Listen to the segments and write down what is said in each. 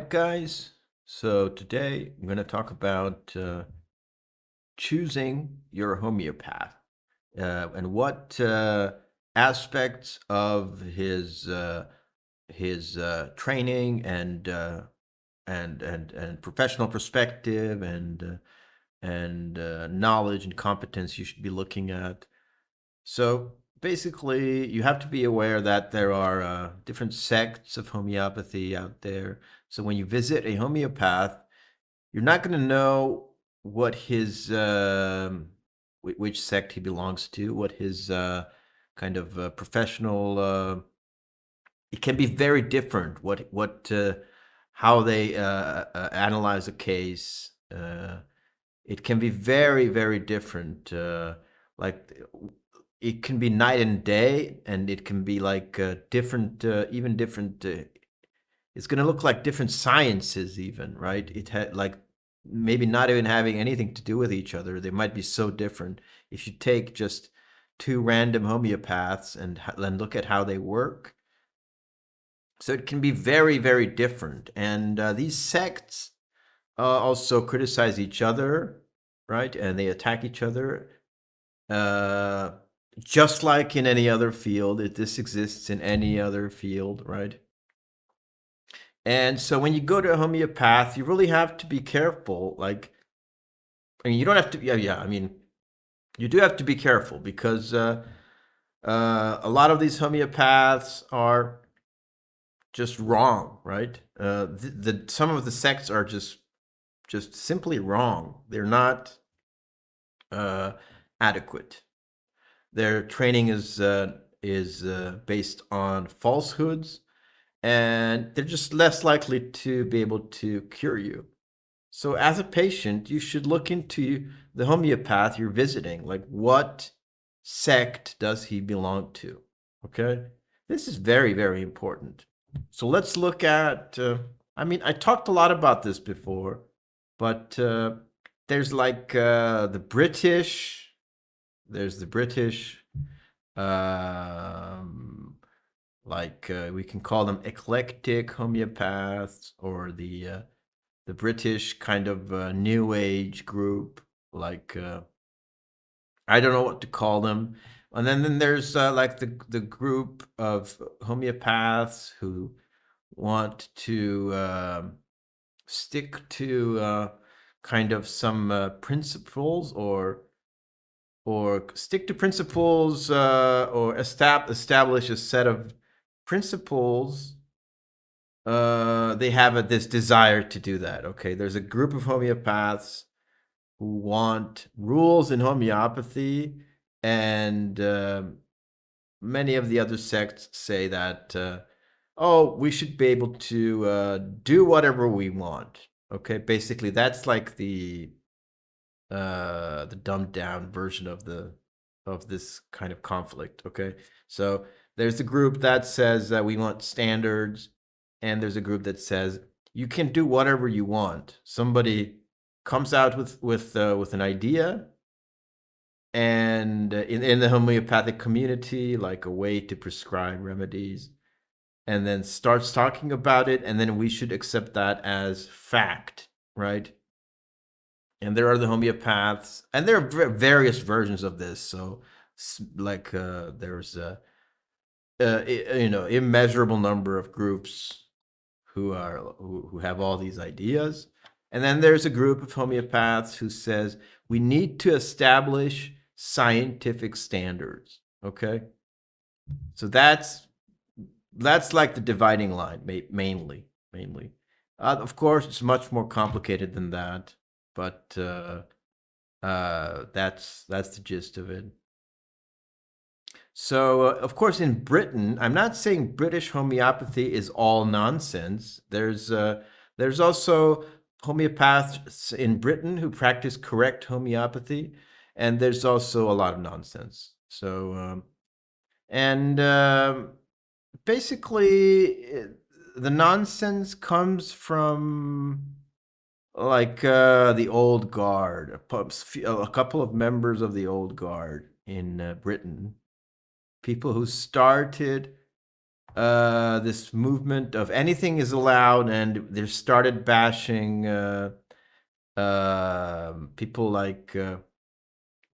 right, guys. So today I'm going to talk about choosing your homeopath and what aspects of his training and professional perspective and knowledge and competence you should be looking at. So basically, you have to be aware that there are different sects of homeopathy out there. So when you visit a homeopath, you're not going to know what his which sect he belongs to, what his kind of professional. It can be very different. What how they analyze a case. It can be very different. Like it can be night and day, and it can be like different, even different. It's going to look like different sciences, even, right? It had like maybe not even having anything to do with each other. They might be so different. If you take just two random homeopaths and look at how they work, so it can be very different. And these sects also criticize each other, right? And they attack each other. Uh, just like in any other field, this exists in any other field, right? And so when you go to a homeopath, you really have to be careful. Like, I mean, you don't have to. Yeah. I mean, you do have to be careful because a lot of these homeopaths are just wrong, right? Some of the sects are just simply wrong. They're not uh, adequate. Their training is based on falsehoods, and they're just less likely to be able to cure you. So, as a patient, you should look into the homeopath you're visiting. Like, what sect does he belong to? Okay, this is very important. So let's look at. I mean, I talked a lot about this before, but there's like the British. There's the British, um, like we can call them eclectic homeopaths, or the British kind of New Age group. Like I don't know what to call them. And then there's like the group of homeopaths who want to stick to kind of some principles, or stick to principles, or establish a set of principles. They have this desire to do that. Okay, there's a group of homeopaths who want rules in homeopathy, and many of the other sects say that oh, we should be able to do whatever we want. Okay, basically that's like the dumbed down version of this kind of conflict. Okay, so there's a group that says that we want standards, and there's a group that says you can do whatever you want. Somebody comes out with an idea, and in the homeopathic community, like a way to prescribe remedies, and then starts talking about it, and then we should accept that as fact, right? And there are the homeopaths, and there are various versions of this. So, like, there's immeasurable number of groups who have all these ideas, and then there's a group of homeopaths who says we need to establish scientific standards. Okay, so that's like the dividing line, mainly. Of course, it's much more complicated than that, but that's the gist of it. So, of course, in Britain, I'm not saying British homeopathy is all nonsense. There's also homeopaths in Britain who practice correct homeopathy, and there's also a lot of nonsense. So, and basically, the nonsense comes from like the old guard, a couple of members of the old guard in Britain, people who started this movement of anything is allowed, and they started bashing people like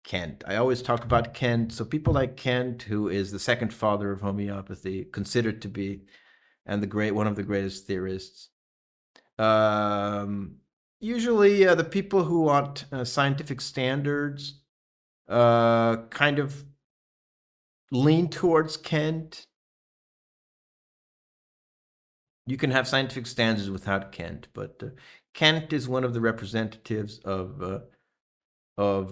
Kent. I always talk about Kent. So people like Kent, who is the second father of homeopathy, considered to be, and one of the greatest theorists. Um, Usually, the people who want scientific standards kind of lean towards Kent. You can have scientific standards without Kent, but Kent is one of the representatives of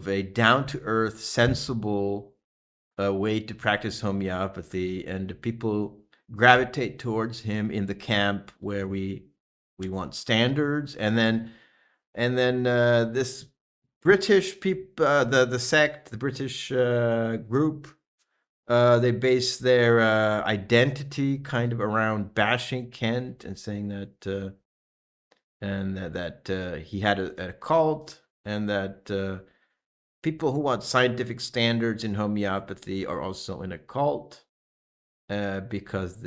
a down to earth, sensible way to practice homeopathy, and people gravitate towards him in the camp where we want standards, and then this British people, the sect, the British group, they base their identity kind of around bashing Kent and saying that he had a cult, and that people who want scientific standards in homeopathy are also in a cult, because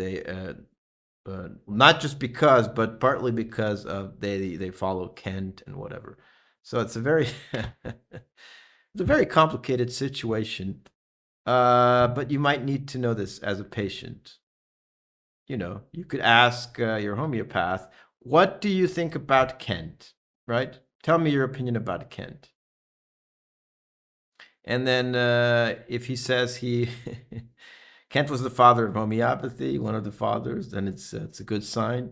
not just because, but partly because of they follow Kent and whatever. So it's a very it's a very complicated situation. But you might need to know this as a patient. You could ask your homeopath, "What do you think about Kent?" Right? Tell me your opinion about Kent. And then if he says he Kent was the father of homeopathy, one of the fathers, then it's a good sign.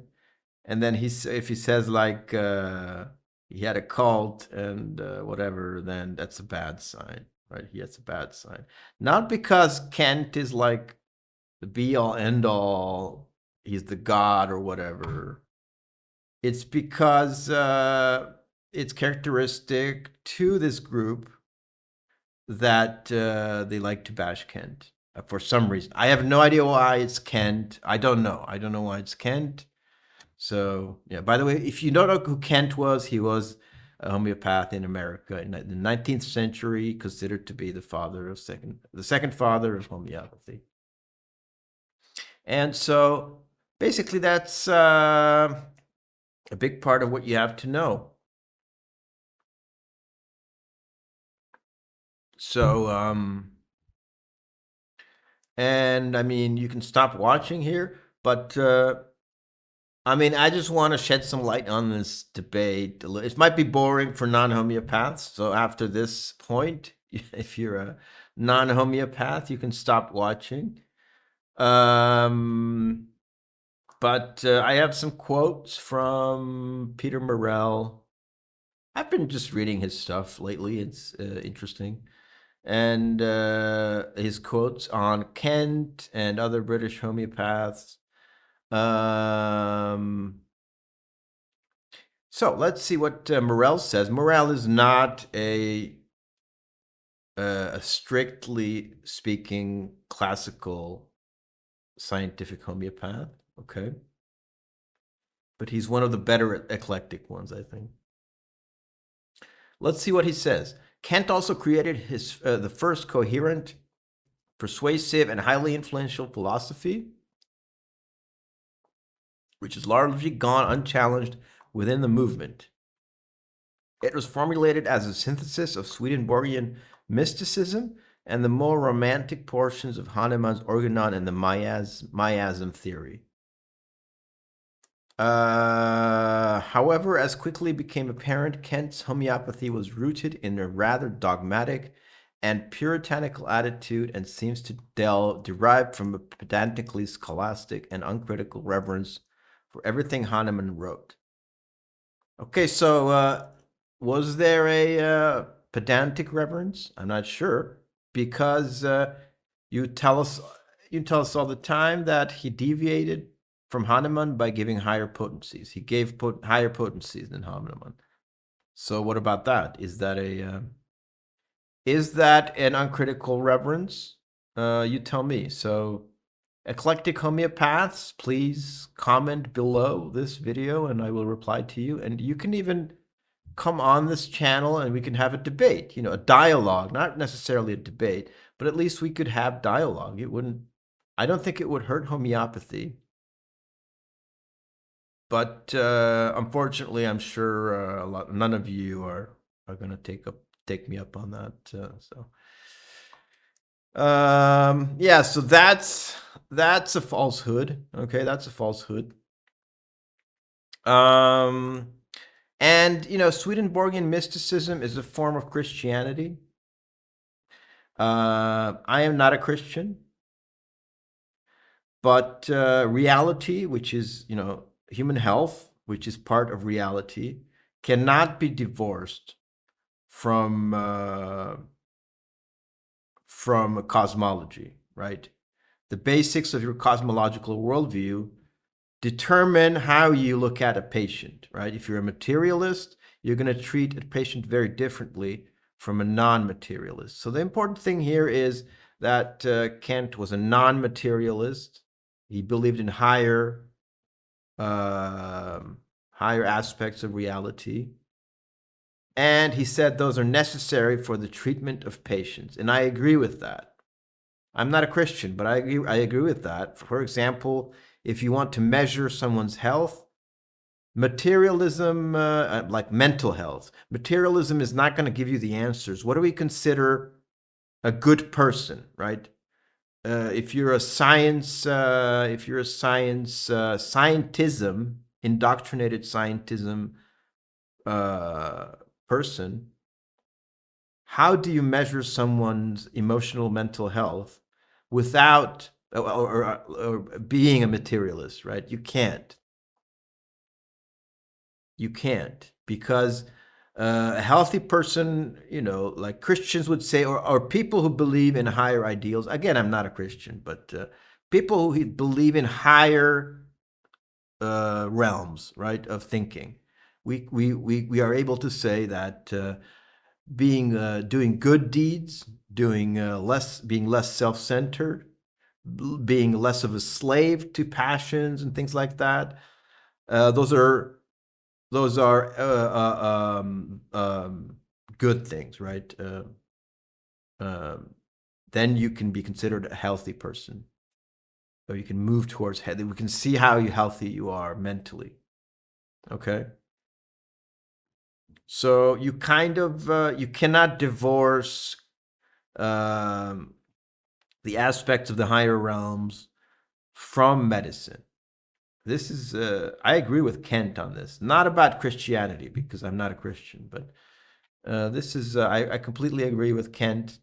And then if he says like he had a cult and whatever, then that's a bad sign, right? That's a bad sign. Not because Kent is like the be all end all, he's the god or whatever. It's because it's characteristic to this group that they like to bash Kent for some reason. I have no idea why it's Kent. I don't know. I don't know why it's Kent. So yeah. By the way, if you don't know who Kent was, he was a homeopath in America in the 19th century, considered to be the second father of homeopathy. And so basically, that's a big part of what you have to know. So, and I mean, you can stop watching here, but I mean, I just want to shed some light on this debate. It might be boring for non-homeopaths. So after this point, if you're a non-homeopath, you can stop watching. But I have some quotes from Peter Morel. I've been just reading his stuff lately. It's interesting. And his quotes on Kent and other British homeopaths. So let's see what Morel says. Morel is not a strictly speaking classical scientific homeopath, okay? But he's one of the better eclectic ones, I think. Let's see what he says. Kent also created the first coherent, persuasive, and highly influential philosophy, which has largely gone unchallenged within the movement. It was formulated as a synthesis of Swedenborgian mysticism and the more romantic portions of Hahnemann's organon and the miasm theory. However, as quickly became apparent, Kent's homeopathy was rooted in a rather dogmatic and puritanical attitude and seems to derive from a pedantically scholastic and uncritical reverence for everything Hahnemann wrote. Okay, so was there a pedantic reverence? I'm not sure, because you tell us all the time that he deviated from Hahnemann by giving higher potencies. He gave higher potencies than Hahnemann. So what about that? Is that an uncritical reverence? You tell me. So eclectic homeopaths, please comment below this video and I will reply to you. And you can even come on this channel and we can have a debate, a dialogue, not necessarily a debate, but at least we could have dialogue. I don't think it would hurt homeopathy but unfortunately, I'm sure none of you are going to take me up on that. Yeah, so that's a falsehood. Okay, that's a falsehood. Um, and Swedenborgian mysticism is a form of Christianity. I am not a Christian, but reality, which is human health, which is part of reality, cannot be divorced from cosmology, right? The basics of your cosmological worldview determine how you look at a patient, right? If you're a materialist, you're going to treat a patient very differently from a non-materialist. So the important thing here is that Kant was a non-materialist. He believed in higher aspects of reality, and he said those are necessary for the treatment of patients. And I agree with that. I'm not a Christian, but I agree with that. For example, if you want to measure someone's health, materialism, like mental health, materialism is not going to give you the answers. What do we consider a good person, right? If you're a scientism, indoctrinated scientism person, how do you measure someone's emotional mental health without or being a materialist, right? You can't. You can't, because a healthy person, like Christians would say, or people who believe in higher ideals. Again, I'm not a Christian, but people who believe in higher realms, right, of thinking. We are able to say that doing good deeds, being less self-centered, being less of a slave to passions and things like that. Those are good things, right? Then you can be considered a healthy person, or you can move towards healthy. We can see how healthy you are mentally. Okay, so you kind of you cannot divorce um, the aspects of the higher realms from medicine. This is I agree with Kent on this. Not about Christianity, because I'm not a Christian, but this is I completely agree with Kent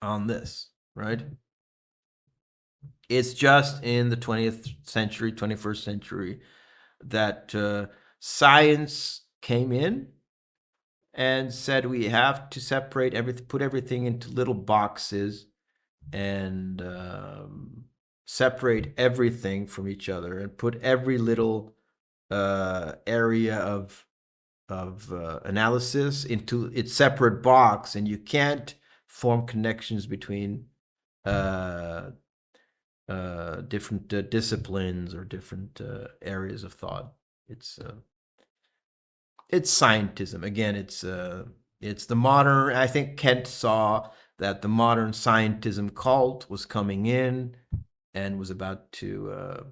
on this, right? It's just in the 20th century, 21st century, that science came in and said we have to separate everything, put everything into little boxes, and separate everything from each other, and put every little area of analysis into its separate box, and you can't form connections between uh, different disciplines or different areas of thought. It's uh, it's scientism again. It's the modern. I think Kent saw that the modern scientism cult was coming in and was about to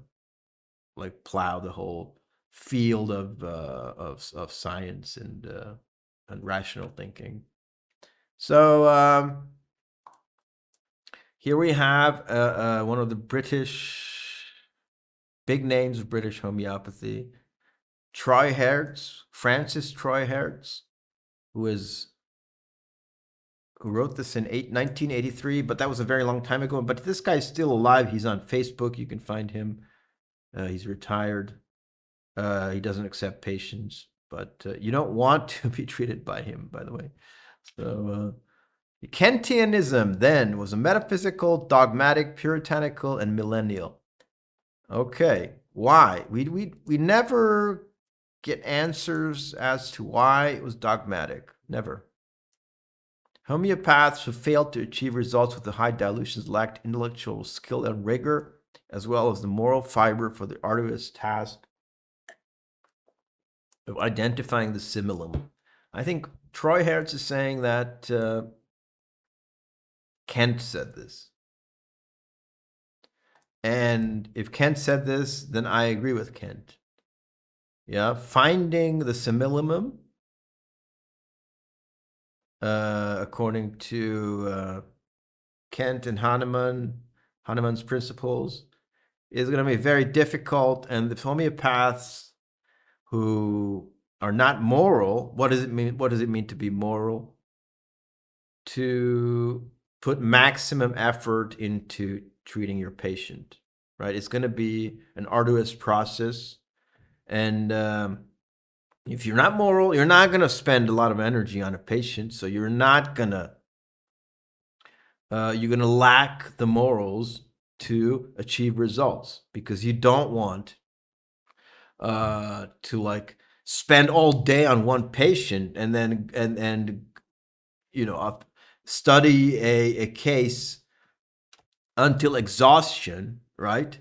like plow the whole field of science and rational thinking. So here we have one of the British big names of British homeopathy, Troy Hertz, Francis Troy Hertz, who is who wrote this in 1983, but that was a very long time ago. But this guy's still alive. He's on Facebook. You can find him. He's retired. He doesn't accept patients, but you don't want to be treated by him, by the way. So Kantianism then was a metaphysical, dogmatic, puritanical, and millennial. Okay, why? We never get answers as to why it was dogmatic. Never. Homeopaths who failed to achieve results with the high dilutions lacked intellectual skill and rigor, as well as the moral fiber for the arduous task of identifying the similum. I think Troy Hertz is saying that Kent said this. And if Kent said this, then I agree with Kent. Yeah, finding the simillimum, according to Kant and Hahnemann's principles, is going to be very difficult. And the homeopaths who are not moral, what does it mean? What does it mean to be moral? To put maximum effort into treating your patient, right? It's going to be an arduous process. And if you're not moral, you're not going to spend a lot of energy on a patient. So you're not going to, you're going to lack the morals to achieve results because you don't want to like spend all day on one patient and then and you know study a case until exhaustion, right?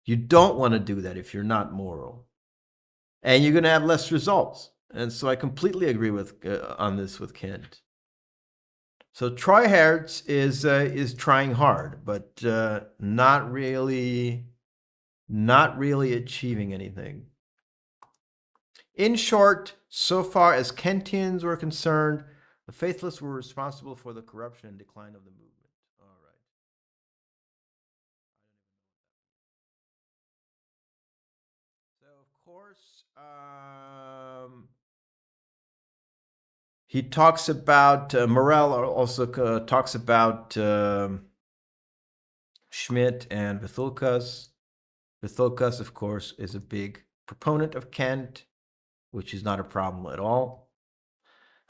You don't want to do that if you're not moral, and you're going to have less results. And so I completely agree with on this with Kent. So Treuherz is trying hard, but not really achieving anything. In short, so far as Kentians were concerned, the faithless were responsible for the corruption and decline of the movement. All right. So, of course, he talks about, Morel also talks about Schmidt and Vithulkas. Vithulkas, of course, is a big proponent of Kant, which is not a problem at all.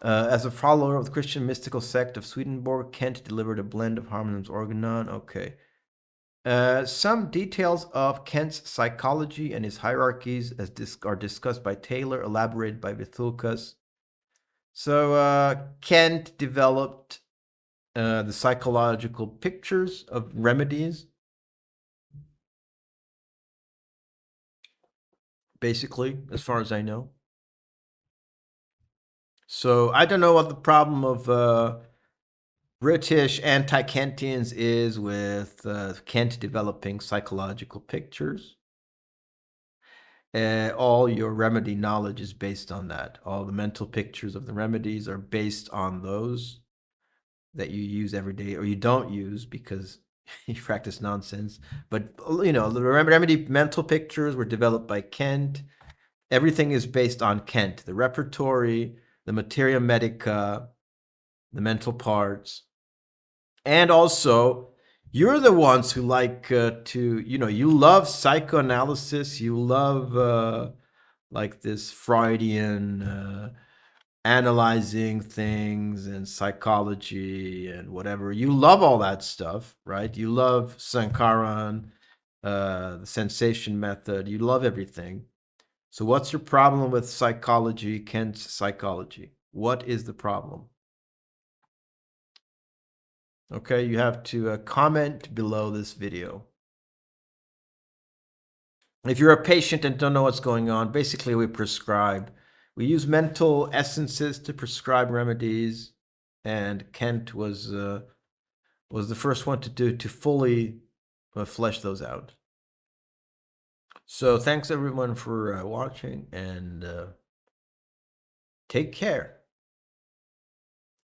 As a follower of the Christian mystical sect of Swedenborg, Kent delivered a blend of harmoniums organon. Okay. Some details of Kant's psychology and his hierarchies are discussed by Taylor, elaborated by Vithulkas. So Kent developed the psychological pictures of remedies, basically, as far as I know. So I don't know what the problem of British anti-Kantians is with Kent developing psychological pictures. All your remedy knowledge is based on that. All the mental pictures of the remedies are based on those that you use every day or you don't use because you practice nonsense. But the remedy mental pictures were developed by Kent. Everything is based on Kent. The repertory, the materia medica, the mental parts, and also you're the ones who like you love psychoanalysis, you love like this Freudian analyzing things and psychology and whatever. You love all that stuff, right? You love Sankaran, the sensation method. You love everything. So what's your problem with psychology, Kent's psychology? What is the problem? Okay, you have to comment below this video. If you're a patient and don't know what's going on, basically we prescribe. We use mental essences to prescribe remedies, and Kent was the first one to fully flesh those out. So thanks everyone for watching, and take care.